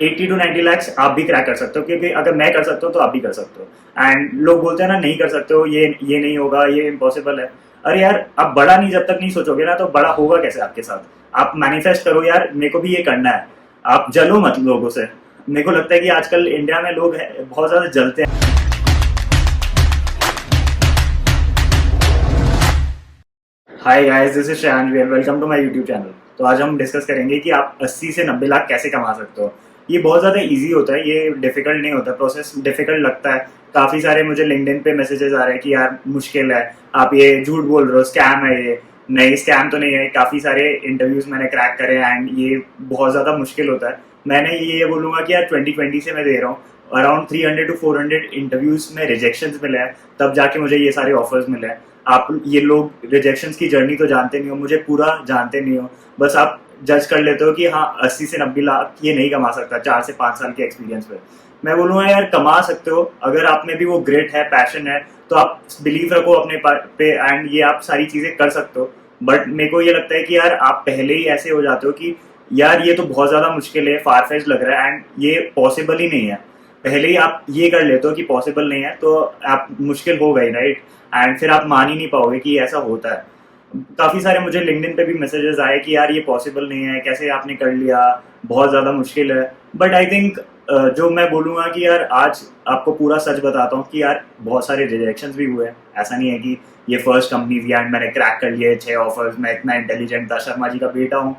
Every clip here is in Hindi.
80 to 90 lakhs आप भी क्रैक कर सकते हो, क्योंकि अगर मैं कर सकता हूँ तो आप भी कर सकते हो। एंड लोग बोलते हैं ना नहीं कर सकते हो, ये नहीं होगा, ये इम्पॉसिबल है। अरे यार, आप बड़ा नहीं जब तक नहीं सोचोगे ना तो बड़ा होगा कैसे आपके साथ। आप मैनिफेस्ट करो यार, मेरे को भी ये करना है। आप जलो मत लोगों से। मेरे को लगता है कि आजकल इंडिया में लोग बहुत ज्यादा जलते हैं। Hi guys, this is Shreyansh, welcome to my YouTube channel. तो आज हम डिस्कस करेंगे कि आप 80 से 90 लाख कैसे कमा सकते हो। ये बहुत ज़्यादा इजी होता है, ये डिफिकल्ट नहीं होता। प्रोसेस डिफिकल्ट लगता है। काफ़ी सारे मुझे लिंक्डइन पे मैसेजेस आ रहे हैं कि यार मुश्किल है, आप ये झूठ बोल रहे हो, स्कैम है ये। नहीं, स्कैम तो नहीं है। काफ़ी सारे इंटरव्यूज मैंने क्रैक करे एंड ये बहुत ज़्यादा मुश्किल होता है। मैंने ये बोलूँगा कि यार 2020 से मैं दे रहा हूँ, अराउंड 300 to 400 इंटरव्यूज में रिजेक्शंस मिले हैं, तब जाके मुझे ये सारे ऑफर्स मिले हैं। आप ये लोग रिजेक्शंस की जर्नी तो जानते नहीं हो, मुझे पूरा जानते नहीं हो। बस आप जज कर लेते हो कि हाँ 80 से 90 लाख ये नहीं कमा सकता 4 से 5 साल के एक्सपीरियंस पे। मैं बोलूँगा यार कमा सकते हो, अगर आप में भी वो ग्रिट है, पैशन है, तो आप बिलीव रखो अपने पे एंड ये आप सारी चीज़ें कर सकते हो। बट मेरे को ये लगता है कि यार आप पहले ही ऐसे हो जाते हो कि यार ये तो बहुत ज़्यादा मुश्किल है, फारफेच लग रहा है एंड ये पॉसिबल ही नहीं है। पहले ही आप ये कर लेते हो कि पॉसिबल नहीं है, तो आप मुश्किल हो गई, राइट। एंड फिर आप मान ही नहीं पाओगे कि ऐसा होता है। काफ़ी सारे मुझे लिंक्डइन पे भी मैसेजेस आए कि यार ये पॉसिबल नहीं है, कैसे आपने कर लिया, बहुत ज़्यादा मुश्किल है। बट आई थिंक जो मैं बोलूँगा कि यार आज आपको पूरा सच बताता हूँ कि यार बहुत सारे रिजेक्शंस भी हुए हैं। ऐसा नहीं है कि ये फर्स्ट कंपनी थी एंड मैंने क्रैक कर लिए 6 ऑफर्स, मैं इतना इंटेलिजेंट था, शर्मा जी का बेटा हूँ।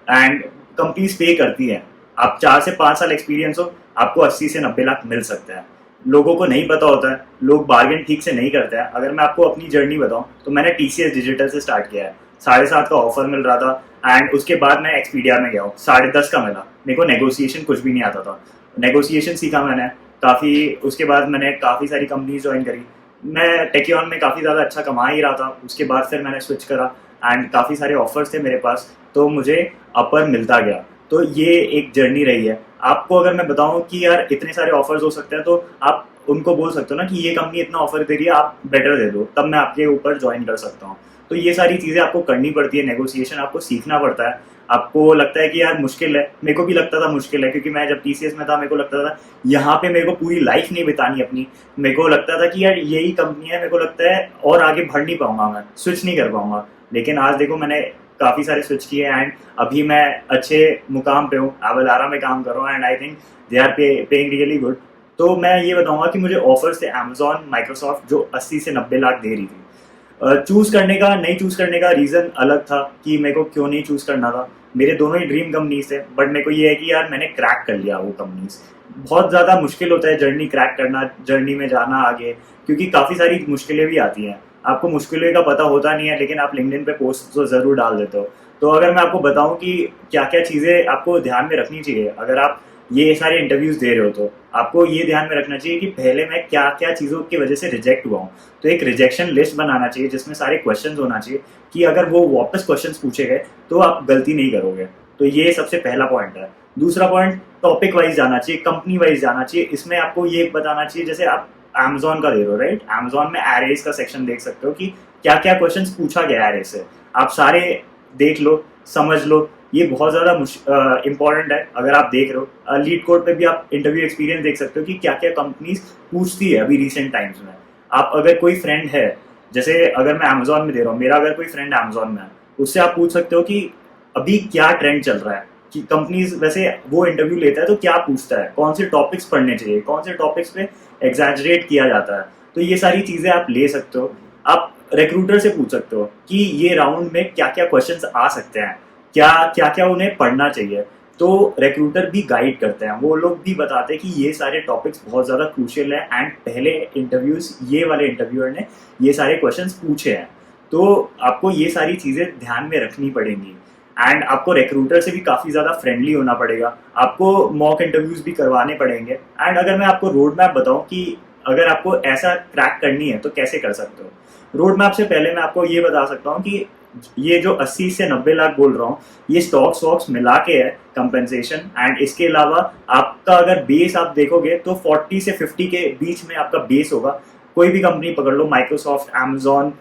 एंड कंपनीज पे करती है। आप 4 से 5 साल एक्सपीरियंस हो, आपको 80 से 90 लाख मिल सकता है। लोगों को नहीं पता होता है, लोग बार्गेन ठीक से नहीं करते हैं। अगर मैं आपको अपनी जर्नी बताऊं तो मैंने TCS डिजिटल से स्टार्ट किया है। 7.5 का ऑफर मिल रहा था एंड उसके बाद मैं एक्सपीडिया में गया हूँ, 10.5 का मिला। मेरे को नेगोशिएशन कुछ भी नहीं आता था, नेगोशिएशन सीखा मैंने काफ़ी। उसके बाद मैंने काफ़ी सारी कंपनीज ज्वाइन करी। मैं टेक्योन में काफ़ी ज़्यादा अच्छा कमा ही रहा था। उसके बाद फिर मैंने स्विच करा एंड काफ़ी सारे ऑफर्स थे मेरे पास, तो मुझे अपर मिलता गया। तो ये एक जर्नी रही है। आपको अगर मैं बताऊं कि यार इतने सारे ऑफर्स हो सकते हैं, तो आप उनको बोल सकते हो ना कि ये कंपनी इतना ऑफर दे रही है, आप बेटर दे दो, तब मैं आपके ऊपर ज्वाइन कर सकता हूँ। तो ये सारी चीज़ें आपको करनी पड़ती है, नेगोशिएशन आपको सीखना पड़ता है। आपको लगता है कि यार मुश्किल है, मेरे को भी लगता था मुश्किल है, क्योंकि मैं जब TCS में था मेरे को लगता था यहाँ पे मेरे को पूरी लाइफ नहीं बितानी अपनी। मेरे को लगता था कि यार यही कंपनी है, मेरे को लगता है और आगे बढ़ नहीं पाऊंगा, मैं स्विच नहीं कर पाऊंगा। लेकिन आज देखो मैंने काफ़ी सारे स्विच किए एंड अभी मैं अच्छे मुकाम पे हूँ, अवलारा में काम कर रहा हूँ and I think they are paying really good. तो मैं ये बताऊंगा कि मुझे ऑफर्स थे अमेजॉन, माइक्रोसॉफ्ट, जो 80 से 90 लाख दे रही थी। चूज़ करने का, नहीं चूज़ करने का रीज़न अलग था कि मेरे को क्यों नहीं चूज़ करना था। मेरे दोनों ही ड्रीम कंपनीज थे, बट मेरे को ये है कि यार मैंने क्रैक कर लिया वो कंपनीज। बहुत ज़्यादा मुश्किल होता है जर्नी क्रैक करना, जर्नी में जाना आगे, क्योंकि काफ़ी सारी मुश्किलें भी आती हैं। आपको मुश्किलों का पता होता नहीं है, लेकिन आप लिंक्डइन पे पोस्ट तो ज़रूर डाल देते हो। तो अगर मैं आपको बताऊं कि क्या क्या चीज़ें आपको ध्यान में रखनी चाहिए अगर आप ये सारे इंटरव्यूज दे रहे हो, तो आपको ये ध्यान में रखना चाहिए कि पहले मैं क्या क्या चीज़ों की वजह से रिजेक्ट हुआ हूँ। तो एक रिजेक्शन लिस्ट बनाना चाहिए जिसमें सारे क्वेश्चंस होना चाहिए कि अगर वो वापस क्वेश्चंस पूछे गए तो आप गलती नहीं करोगे। तो ये सबसे पहला पॉइंट है। दूसरा पॉइंट, टॉपिक वाइज जाना चाहिए, कंपनी वाइज जाना चाहिए। इसमें आपको ये बताना चाहिए, जैसे आप अमेजोन का दे रहे हो, राइट, अमेजोन में एरेज का सेक्शन देख सकते हो कि क्या क्या क्वेश्चन पूछा गया एरे से। आप सारे देख लो, समझ लो, ये बहुत ज़्यादा इंपॉर्टेंट है। अगर आप देख रहे हो लीड कोड पे भी आप इंटरव्यू एक्सपीरियंस देख सकते हो कि क्या क्या कंपनीज पूछती है अभी रिसेंट टाइम्स में। आप अगर कोई फ्रेंड है, जैसे अगर मैं अमेजोन में दे रहा हूँ, मेरा अगर कोई फ्रेंड अमेजोन में है, उससे आप पूछ सकते हो कि अभी क्या ट्रेंड चल रहा है, कि कंपनीज वैसे वो इंटरव्यू लेता है तो क्या पूछता है, कौन से टॉपिक्स पढ़ने चाहिए, कौन से टॉपिक्स पे एग्जैजरेट किया जाता है। तो ये सारी चीज़ें आप ले सकते हो। आप रिक्रूटर से पूछ सकते हो कि ये राउंड में क्या क्या क्वेश्चंस आ सकते हैं, क्या क्या क्या उन्हें पढ़ना चाहिए। तो रिक्रूटर भी गाइड करते हैं, वो लोग भी बताते हैं कि ये सारे टॉपिक्स बहुत ज़्यादा क्रूशियल है एंड पहले इंटरव्यूज ये वाले इंटरव्यूअर ने ये सारे क्वेश्चंस पूछे हैं। तो आपको ये सारी चीज़ें ध्यान में रखनी पड़ेंगी एंड आपको रिक्रूटर से भी काफ़ी ज़्यादा फ्रेंडली होना पड़ेगा। आपको मॉक इंटरव्यूज भी करवाने पड़ेंगे। एंड अगर मैं आपको रोड मैप बताऊँ कि अगर आपको ऐसा क्रैक करनी है तो कैसे कर सकते हो, रोड मैप से पहले मैं आपको ये बता सकता हूँ कि ये जो 80 से 90 लाख बोल रहा हूँ, ये स्टॉक्स वॉक्स मिला के है कंपेंसेशन। एंड इसके अलावा आपका अगर बेस आप देखोगे तो 40 से 50 के बीच में आपका बेस होगा। कोई भी कंपनी पकड़ लो, माइक्रोसॉफ्ट, अमेजॉन,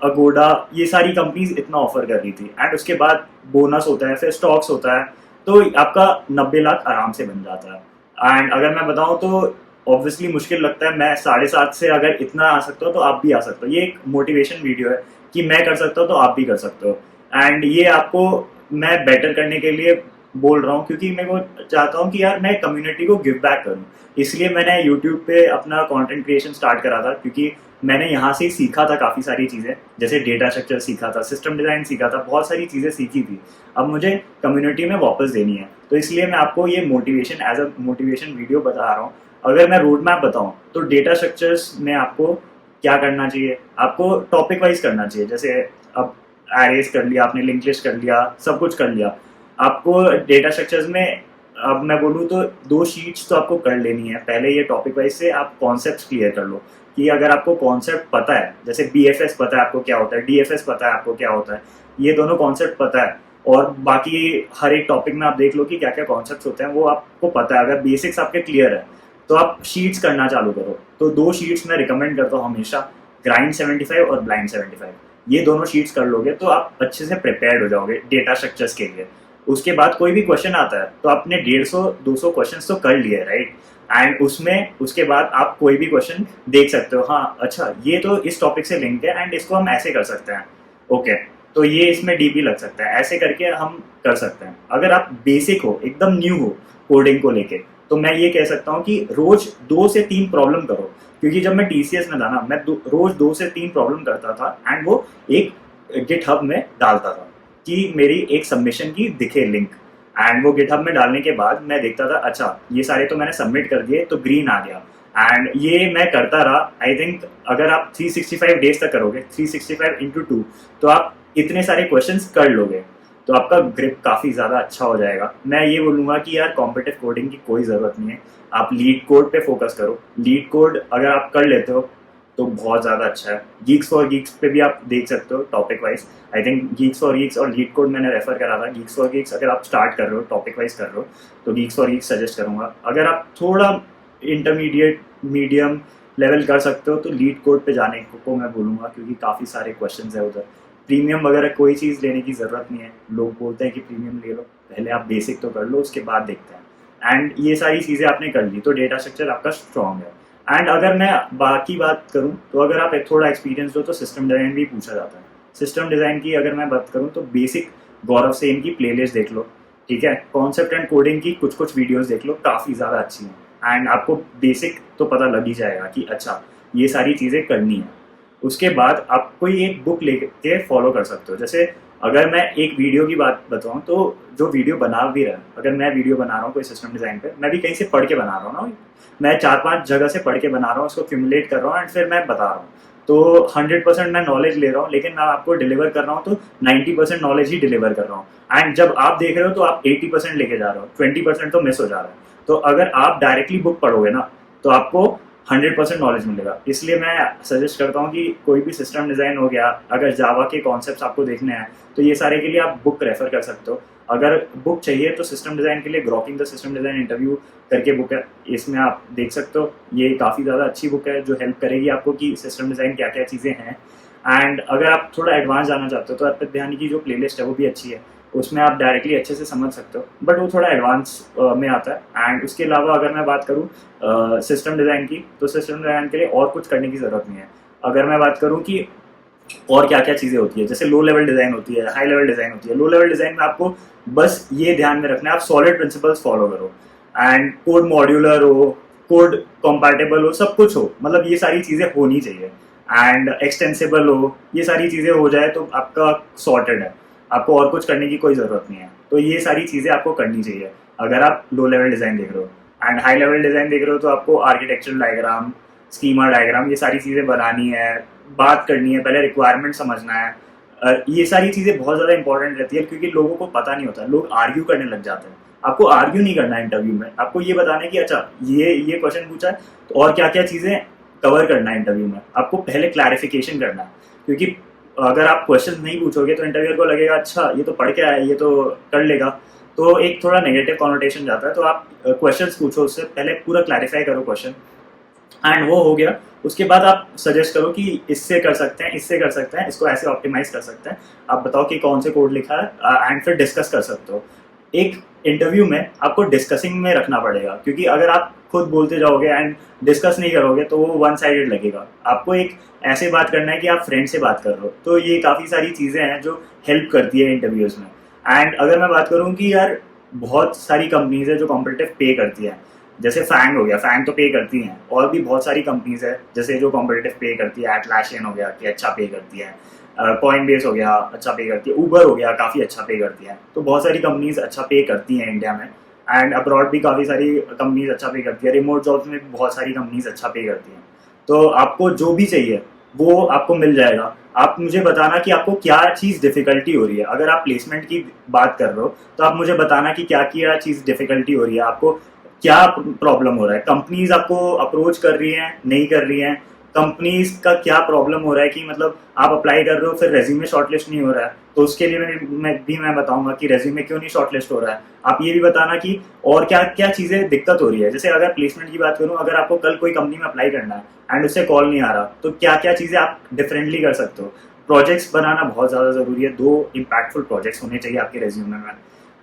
अगोडा, ये सारी कंपनीज इतना ऑफर कर रही थी। एंड उसके बाद बोनस होता है, फिर स्टॉक्स होता है, तो आपका 90 लाख आराम से बन जाता है। एंड अगर मैं बताऊं तो ऑब्वियसली मुश्किल लगता है, मैं 7.5 से अगर इतना आ सकता हूँ तो आप भी आ सकते हो। ये एक मोटिवेशन वीडियो है कि मैं कर सकता हूँ तो आप भी कर सकते हो। एंड ये आपको मैं बेटर करने के लिए बोल रहा हूँ, क्योंकि मैं वो चाहता हूँ कि यार मैं कम्युनिटी को गिव बैक करूँ। इसलिए मैंने यूट्यूब पे अपना कंटेंट क्रिएशन स्टार्ट करा था, क्योंकि मैंने यहाँ से ही सीखा था काफ़ी सारी चीज़ें, जैसे डेटा स्ट्रक्चर सीखा था, सिस्टम डिज़ाइन सीखा था, बहुत सारी चीज़ें सीखी थी। अब मुझे कम्युनिटी में वापस देनी है, तो इसलिए मैं आपको ये motivation as a motivation video बता रहा हूँ। अगर मैं रोड मैप बताऊँ तो डेटा स्ट्रक्चर्स में आपको क्या करना चाहिए, आपको टॉपिक वाइज करना चाहिए। जैसे अब एरेज कर लिया आपने, लिंक लिस्ट कर लिया, सब कुछ कर लिया। आपको डेटा स्ट्रक्चर्स में अब मैं बोलूँ तो 2 शीट्स तो आपको कर लेनी है। पहले ये टॉपिक वाइज से आप कॉन्सेप्ट क्लियर कर लो कि अगर आपको कॉन्सेप्ट पता है, जैसे BFS पता है आपको क्या होता है, DFS पता है आपको क्या होता है, ये दोनों कॉन्सेप्ट पता है, और बाकी हर एक टॉपिक में आप देख लो कि क्या क्या कॉन्सेप्ट होते हैं, वो आपको पता है। अगर बेसिक्स आपके क्लियर है तो आप शीट्स करना चालू करो। तो 2 शीट्स मैं रिकमेंड करता हूँ हमेशा, ग्राइंड 75 और ब्लाइंड 75। ये दोनों शीट्स कर लोगे तो आप अच्छे से प्रिपेयर्ड हो जाओगे डेटा स्ट्रक्चर्स के लिए। उसके बाद कोई भी क्वेश्चन आता है तो आपने 150-200 क्वेश्चन तो कर लिए, राइट। एंड उसमें उसके बाद आप कोई भी क्वेश्चन देख सकते हो, हाँ अच्छा ये तो इस टॉपिक से लिंक है एंड इसको हम ऐसे कर सकते हैं, ओके तो ये इसमें डीपी लग सकता है, ऐसे करके हम कर सकते हैं। अगर आप बेसिक हो, एकदम न्यू हो कोडिंग को लेके, तो मैं ये कह सकता हूँ कि रोज 2 से 3 प्रॉब्लम करो। क्योंकि जब मैं TCS में था ना, मैं रोज 2 से 3 प्रॉब्लम करता था एंड वो एक गिटहब में डालता था कि मेरी एक सबमिशन की दिखे लिंक। एंड वो गिटहब में डालने के बाद मैं देखता था अच्छा ये सारे तो मैंने सबमिट कर दिए तो ग्रीन आ गया। एंड ये मैं करता रहा। आई थिंक अगर आप 365 डेज तक करोगे, 365 इंटू 2, तो आप इतने सारे क्वेश्चंस कर लोगे, तो आपका ग्रिप काफ़ी ज़्यादा अच्छा हो जाएगा। मैं ये बोलूँगा कि यार कॉम्पिटिटिव कोडिंग की कोई ज़रूरत नहीं है, आप लीड कोड पे फोकस करो। लीड कोड अगर आप कर लेते हो तो बहुत ज़्यादा अच्छा है। गीक्स फॉर गीक्स पे भी आप देख सकते हो topic wise. I think Geeks for Geeks और लीड कोड मैंने रेफर करा था। गीक्स फॉर गीक्स अगर आप स्टार्ट कर रहे हो, टॉपिक वाइज कर रहे हो, तो गीक्स फॉर गीक्स सजेस्ट करूँगा। अगर आप थोड़ा इंटरमीडिएट मीडियम लेवल कर सकते हो तो लीड कोड पे जाने को मैं बोलूँगा, क्योंकि काफ़ी सारे क्वेश्चन है उधर। प्रीमियम वगैरह कोई चीज़ लेने की ज़रूरत नहीं है। लोग बोलते हैं कि प्रीमियम ले लो, पहले आप बेसिक तो कर लो, उसके बाद देखते हैं। एंड ये सारी चीज़ें आपने कर ली तो डेटा स्ट्रक्चर आपका स्ट्रॉन्ग है। एंड अगर मैं बाकी बात करूं तो अगर आप थोड़ा एक्सपीरियंस हो तो सिस्टम डिज़ाइन भी पूछा जाता है। सिस्टम डिज़ाइन की अगर मैं बात करूं तो बेसिक गौरव सेन की प्लेलिस्ट देख लो, ठीक है। कॉन्सेप्ट एंड कोडिंग की कुछ कुछ वीडियोस देख लो, काफ़ी ज़्यादा अच्छी हैं। एंड आपको बेसिक तो पता लग ही जाएगा कि अच्छा ये सारी चीज़ें करनी है। उसके बाद आप कोई एक बुक लेके फॉलो कर सकते हो। जैसे अगर मैं एक वीडियो की बात बताऊं तो जो वीडियो बना भी रहा है, अगर मैं वीडियो बना रहा हूँ कोई सिस्टम डिज़ाइन पे, मैं भी कहीं से पढ़ के बना रहा हूँ ना, मैं 4-5 जगह से पढ़ के बना रहा हूँ, उसको क्यूमुलेट कर रहा हूँ एंड फिर मैं बता रहा हूँ। तो 100% मैं नॉलेज ले रहा हूँ, लेकिन मैं आपको डिलीवर कर रहा हूँ तो 90% नॉलेज ही डिलीवर कर रहा हूँ। एंड जब आप देख रहे हो तो आप 80% लेके जा रहे हो, 20% तो मिस हो जा रहा है। तो अगर आप डायरेक्टली बुक पढ़ोगे ना तो आपको 100% नॉलेज मिलेगा। इसलिए मैं सजेस्ट करता हूँ कि कोई भी सिस्टम डिज़ाइन हो गया, अगर जावा के कॉन्सेप्ट्स आपको देखने हैं तो ये सारे के लिए आप बुक रेफर कर सकते हो। अगर बुक चाहिए तो सिस्टम डिज़ाइन के लिए ग्रॉकिंग द सिस्टम डिज़ाइन इंटरव्यू करके बुक है, इसमें आप देख सकते हो। ये काफ़ी ज़्यादा अच्छी बुक है जो हेल्प करेगी आपको कि सिस्टम डिज़ाइन क्या क्या चीज़ें हैं। एंड अगर आप थोड़ा एडवांस जाना चाहते हो तो अर्पित बिहानी की जो प्लेलिस्ट है वो भी अच्छी है, उसमें आप डायरेक्टली अच्छे से समझ सकते हो, बट वो थोड़ा एडवांस में आता है। एंड उसके अलावा अगर मैं बात करूँ सिस्टम डिज़ाइन की, तो सिस्टम डिज़ाइन के लिए और कुछ करने की ज़रूरत नहीं है। अगर मैं बात करूँ कि और क्या क्या चीज़ें होती है, जैसे लो लेवल डिज़ाइन होती है, हाई लेवल डिज़ाइन होती है। लो लेवल डिज़ाइन में आपको बस ये ध्यान में रखना है, आप सॉलिड प्रिंसिपल्स फॉलो करो एंड कोड मॉड्यूलर हो, कोड कंपैटिबल हो, सब कुछ हो, मतलब ये सारी चीज़ें होनी चाहिए। एंड एक्सटेंसिबल हो, ये सारी चीज़ें हो जाए तो आपका सॉर्टेड है, आपको और कुछ करने की कोई ज़रूरत नहीं है। तो ये सारी चीज़ें आपको करनी चाहिए अगर आप लो लेवल डिज़ाइन देख रहे हो। एंड हाई लेवल डिज़ाइन देख रहे हो तो आपको आर्किटेक्चरल डायग्राम, स्कीमा डायग्राम, ये सारी चीज़ें बनानी है, बात करनी है, पहले रिक्वायरमेंट समझना है। ये सारी चीज़ें बहुत ज़्यादा इंपॉर्टेंट रहती है, क्योंकि लोगों को पता नहीं होता, लोग आर्ग्यू करने लग जाते हैं। आपको आर्ग्यू नहीं करना है इंटरव्यू में, आपको ये बताना है कि अच्छा ये क्वेश्चन पूछा है तो और क्या क्या चीज़ें कवर करना है इंटरव्यू में, आपको पहले क्लैरिफिकेशन करना है। क्योंकि अगर आप क्वेश्चन नहीं पूछोगे तो इंटरव्यूअर को लगेगा अच्छा ये तो पढ़ के आया, ये तो कर लेगा, तो एक थोड़ा नेगेटिव कॉनोटेशन जाता है। तो आप क्वेश्चंस पूछो, उससे पहले पूरा क्लैरिफाई करो क्वेश्चन, एंड वो हो गया। उसके बाद आप सजेस्ट करो कि इससे कर सकते हैं, इससे कर सकते हैं, इसको ऐसे ऑप्टिमाइज कर सकते हैं, आप बताओ कि कौन से कोड लिखा है, एंड फिर डिस्कस कर सकते हो। एक इंटरव्यू में आपको डिस्कसिंग में रखना पड़ेगा, क्योंकि अगर आप खुद बोलते जाओगे एंड डिस्कस नहीं करोगे तो वो वन साइडेड लगेगा। आपको एक ऐसे बात करना है कि आप फ्रेंड से बात कर रहे हो। तो ये काफ़ी सारी चीज़ें हैं जो हेल्प करती है इंटरव्यूज़ में। एंड अगर मैं बात करूँ कि यार बहुत सारी कंपनीज है जो कॉम्पिटिटिव पे करती है, जैसे फैंग हो गया, फैंग तो पे करती हैं, और भी बहुत सारी कंपनीज है जैसे जो कॉम्पिटिटिव पे करती है। एटलासियन हो गया कि अच्छा पे करती है, कॉइन बेस हो गया अच्छा पे करती है, ऊबर हो गया काफ़ी अच्छा पे करती है। तो बहुत सारी कंपनीज अच्छा पे करती हैं इंडिया में, एंड अब्रॉड भी काफ़ी सारी कंपनीज अच्छा पे करती है। रिमोट जॉब्स में भी बहुत सारी कंपनीज अच्छा पे करती हैं। तो आपको जो भी चाहिए वो आपको मिल जाएगा। आप मुझे बताना कि आपको क्या चीज़ डिफ़िकल्टी हो रही है। अगर आप प्लेसमेंट की बात कर रहे हो तो आप मुझे बताना कि क्या चीज़ डिफ़िकल्टी हो रही है, आपको क्या प्रॉब्लम हो रहा है। कंपनीज आपको अप्रोच कर रही हैं, नहीं कर रही हैं, कंपनीज का क्या प्रॉब्लम हो रहा है कि मतलब आप अप्लाई कर रहे हो फिर रेज्यूमे शॉर्टलिस्ट नहीं हो रहा है, तो उसके लिए मैं बताऊंगा कि रेज्यूमे क्यों नहीं शॉर्टलिस्ट हो रहा है। आप ये भी बताना कि और क्या क्या चीज़ें दिक्कत हो रही है। जैसे अगर प्लेसमेंट की बात करूँ, अगर आपको कल कोई कंपनी में अप्लाई करना है एंड उससे कॉल नहीं आ रहा, तो क्या क्या चीज़ें आप डिफरेंटली कर सकते हो। प्रोजेक्ट्स बनाना बहुत ज़्यादा ज़रूरी है। 2 इम्पैक्टफुल प्रोजेक्ट्स होने चाहिए आपके रेज्यूमे में।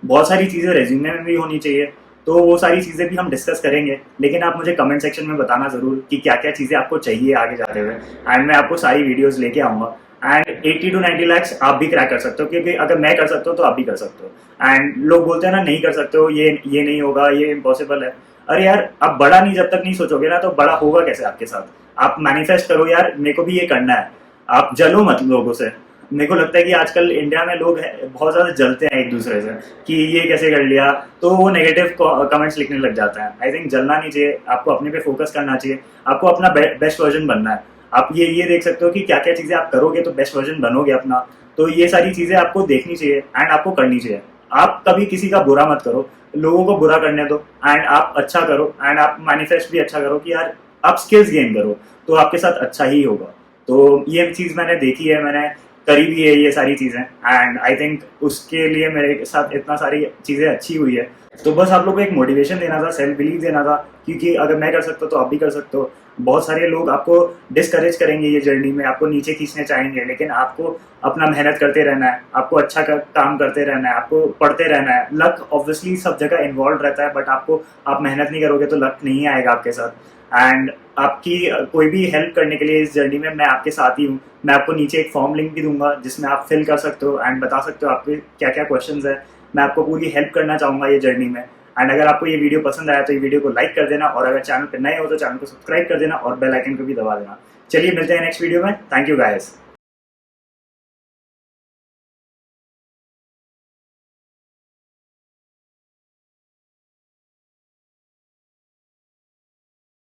बहुत सारी चीज़ें रेज्यूमे में भी होनी चाहिए, तो वो सारी चीज़ें भी हम डिस्कस करेंगे। लेकिन आप मुझे कमेंट सेक्शन में बताना ज़रूर कि क्या क्या चीज़ें आपको चाहिए आगे जाते हुए, एंड मैं आपको सारी वीडियोस लेके आऊँगा। एंड 80 to 90 lakhs आप भी क्रैक कर सकते हो, क्योंकि अगर मैं कर सकता हूँ तो आप भी कर सकते हो। एंड लोग बोलते हैं ना नहीं कर सकते हो, ये नहीं होगा, ये इम्पॉसिबल है। अरे यार, आप बड़ा नहीं जब तक नहीं सोचोगे ना तो बड़ा होगा कैसे आपके साथ। आप मैनिफेस्ट करो यार मेरे को भी ये करना है। आप जलो मत लोगों से। मेरे को लगता है कि आजकल इंडिया में लोग बहुत ज़्यादा जलते हैं एक दूसरे से कि ये कैसे कर लिया, तो वो नेगेटिव कमेंट्स लिखने लग जाते हैं। आई थिंक जलना नहीं चाहिए, आपको अपने पे फोकस करना चाहिए। आपको अपना बेस्ट वर्जन बनना है। आप ये देख सकते हो कि क्या क्या चीज़ें आप करोगे तो बेस्ट वर्जन बनोगे अपना। तो ये सारी चीज़ें आपको देखनी चाहिए एंड आपको करनी चाहिए। आप कभी किसी का बुरा मत करो, लोगों को बुरा करने दो, एंड आप अच्छा करो, एंड आप मैनिफेस्ट भी अच्छा करो कि यार आप स्किल्स गेन करो तो आपके साथ अच्छा ही होगा। तो ये चीज़ मैंने देखी है, मैंने करी भी है ये सारी चीज़ें, एंड आई थिंक उसके लिए मेरे साथ इतना सारी चीज़ें अच्छी हुई है। तो बस आप लोग को एक मोटिवेशन देना था, सेल्फ बिलीव देना था, क्योंकि अगर मैं कर सकता हूँ तो आप भी कर सकते हो। बहुत सारे लोग आपको डिस्करेज करेंगे ये जर्नी में, आपको नीचे खींचने चाहेंगे, लेकिन आपको अपना मेहनत करते रहना है, आपको अच्छा काम करते रहना है, आपको पढ़ते रहना है। लक ऑब्वियसली सब जगह इन्वॉल्व रहता है, बट आप मेहनत नहीं करोगे तो लक नहीं आएगा आपके साथ। एंड आपकी कोई भी हेल्प करने के लिए इस जर्नी में मैं आपके साथ ही हूँ। मैं आपको नीचे एक फॉर्म लिंक भी दूंगा जिसमें आप फिल कर सकते हो एंड बता सकते हो आपके क्या क्या क्वेश्चंस है। मैं आपको पूरी हेल्प करना चाहूँगा ये जर्नी में। एंड अगर आपको ये वीडियो पसंद आया तो ये वीडियो को लाइक कर देना, और अगर चैनल पर नए हो तो चैनल को सब्सक्राइब कर देना और बेल आइकन को भी दबा देना। चलिए मिलते हैं नेक्स्ट वीडियो में। Thank you guys.